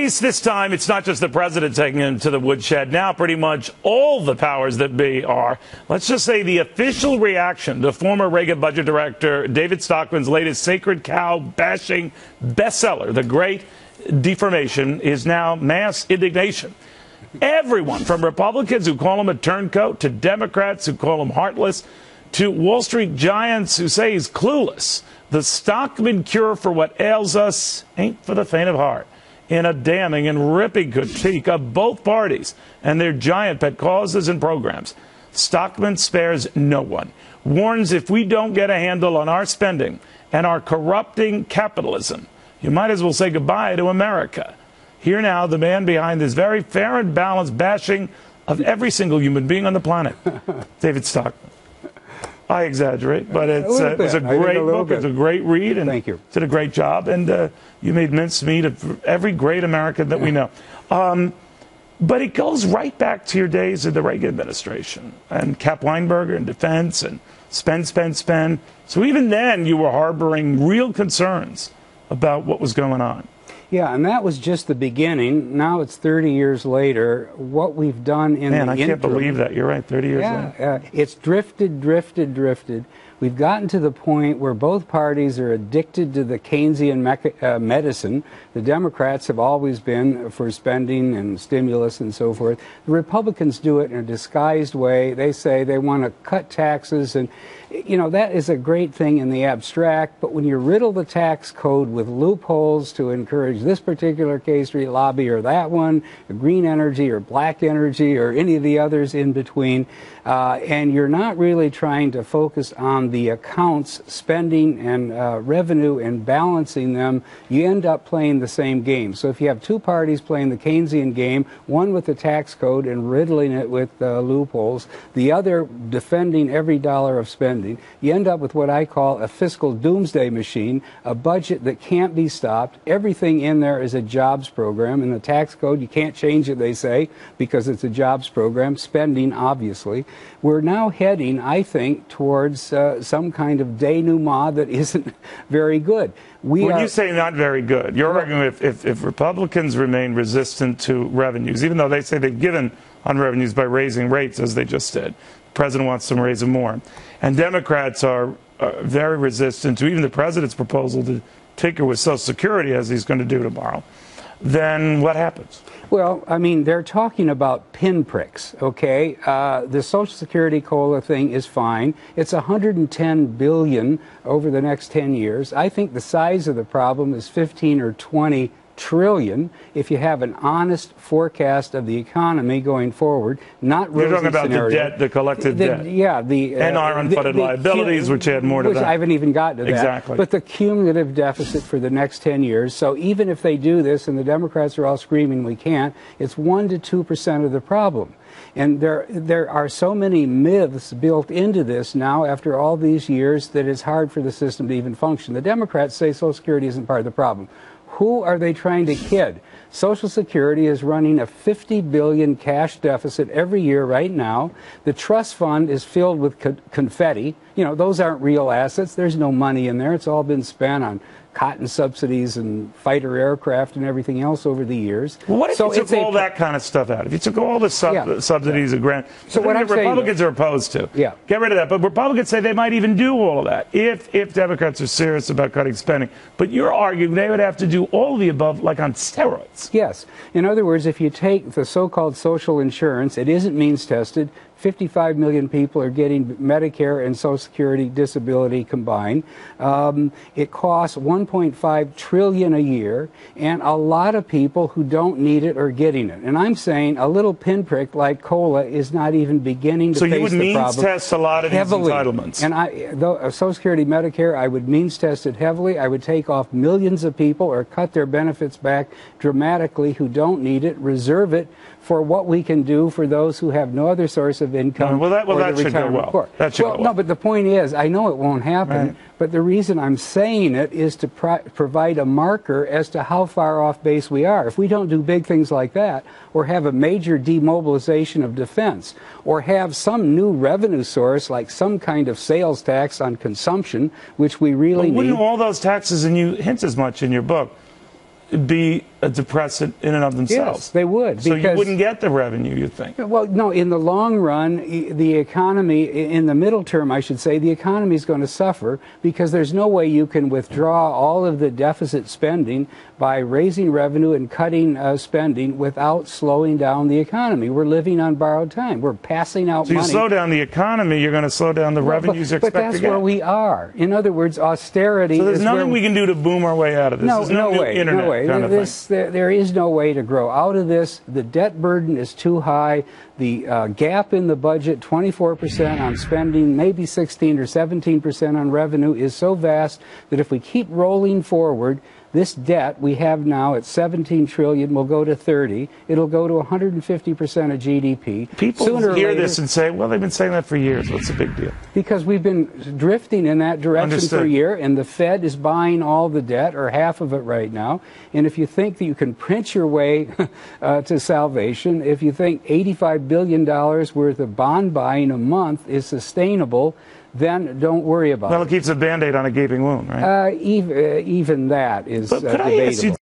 least this time, it's not just the president taking him to the woodshed. Now, pretty much all the powers that be are. Let's just say the official reaction to former Reagan budget director David Stockman's latest sacred cow bashing bestseller, The Great Deformation, is now mass indignation. Everyone from Republicans who call him a turncoat to Democrats who call him heartless to Wall Street giants who say he's clueless. The Stockman cure for what ails us ain't for the faint of heart. In a damning and ripping critique of both parties and their giant pet causes and programs, Stockman spares no one, warns if we don't get a handle on our spending and our corrupting capitalism, you might as well say goodbye to America. Here now, the man behind this very fair and balanced bashing of every single human being on the planet, David Stockman. I exaggerate, but it was a great book. It's a great read, and thank you. Did a great job. And you made mincemeat of every great American that we know. But it goes right back to your days in the Reagan administration and Cap Weinberger and defense and spend, spend, spend. So even then, you were harboring real concerns about what was going on. Yeah, and that was just the beginning. Now it's 30 years later. What we've done in the interim... Man, I can't believe that. You're right, 30 years later. It's drifted. We've gotten to the point where both parties are addicted to the Keynesian medicine. The Democrats have always been for spending and stimulus and so forth. The Republicans do it in a disguised way. They say they want to cut taxes, and you know, that is a great thing in the abstract, but when you riddle the tax code with loopholes to encourage this particular K Street lobby or that one, green energy or black energy or any of the others in between, and you're not really trying to focus on the accounts, spending and revenue and balancing them, you end up playing the same game. So if you have two parties playing the Keynesian game, one with the tax code and riddling it with loopholes, the other defending every dollar of spending, you end up with what I call a fiscal doomsday machine, a budget that can't be stopped. Everything in there is a jobs program. In the tax code, you can't change it, they say, because it's a jobs program. Spending, obviously. We're now heading, I think, towards some kind of denouement that isn't very good. When you say not very good, you're arguing if Republicans remain resistant to revenues, even though they say they've given on revenues by raising rates, as they just did. The president wants them to raise them more. And Democrats are very resistant to even the president's proposal to tinker with Social Security, as he's going to do tomorrow. Then what happens? Well, I mean, they're talking about pinpricks, okay? The Social Security COLA thing is fine. It's $110 billion over the next 10 years. I think the size of the problem is 15 or 20 trillion if you have an honest forecast of the economy going forward, not rosy. You're talking about scenario. The debt, the collective debt. Yeah, and our unfunded liabilities, which add more to that. I haven't even gotten to that. Exactly. But the cumulative deficit for the next 10 years. So even if they do this, and the Democrats are all screaming we can't, it's 1 to 2% of the problem. And there are so many myths built into this now after all these years that it's hard for the system to even function. The Democrats say Social Security isn't part of the problem. Who are they trying to kid? Social Security is running a $50 billion cash deficit every year right now. The trust fund is filled with confetti. You know, those aren't real assets. There's no money in there. It's all been spent on cotton subsidies and fighter aircraft and everything else over the years. Well, what if you took all that kind of stuff out? If you took all the subsidies and grants, so what Republicans are opposed to, get rid of that. But Republicans say they might even do all of that if Democrats are serious about cutting spending. But you're arguing they would have to do all of the above, like on steroids. Yes. In other words, if you take the so-called social insurance, it isn't means tested. 55 million people are getting Medicare and Social Security disability combined. It costs $1.5 trillion a year, and a lot of people who don't need it are getting it. And I'm saying a little pinprick like COLA is not even beginning to face the problem. So you would means test a lot of these entitlements. And Social Security, Medicare, I would means test it heavily. I would take off millions of people or cut their benefits back dramatically who don't need it, reserve it for what we can do for those who have no other source of income. That should go well. No, but the point is, I know it won't happen, but the reason I'm saying it is to provide a marker as to how far off base we are. If we don't do big things like that, or have a major demobilization of defense, or have some new revenue source like some kind of sales tax on consumption, which we really need. Wouldn't all those taxes, and you hint as much in your book, be a depressant in and of themselves. Yes, they would. So you wouldn't get the revenue, you think? Well, no, in the long run, the economy, in the middle term, I should say, the economy is going to suffer because there's no way you can withdraw all of the deficit spending by raising revenue and cutting spending without slowing down the economy. We're living on borrowed time. We're passing out money. So you slow down the economy, you're going to slow down the revenues you expect to get. But that's where we are. In other words, austerity. So there's nothing we can do to boom our way out of this. No, there's no way. Internet no way. Kind of there is no way to grow out of this. The debt burden is too high. The gap in the budget, 24% on spending, maybe 16 or 17% on revenue, is so vast that if we keep rolling forward, this debt we have now at 17 trillion will go to 30. It'll go to 150% of GDP. People Sooner hear or later, this and say, well, they've been saying that for years. What's the big deal? Because we've been drifting in that direction Understood. for a year, and the Fed is buying all the debt, or half of it right now. And if you think that you can print your way to salvation, if you think $85 billion worth of bond buying a month is sustainable, then don't worry about it. Well, it keeps a Band-Aid on a gaping wound, right? Even that is But could I ask you, debatable.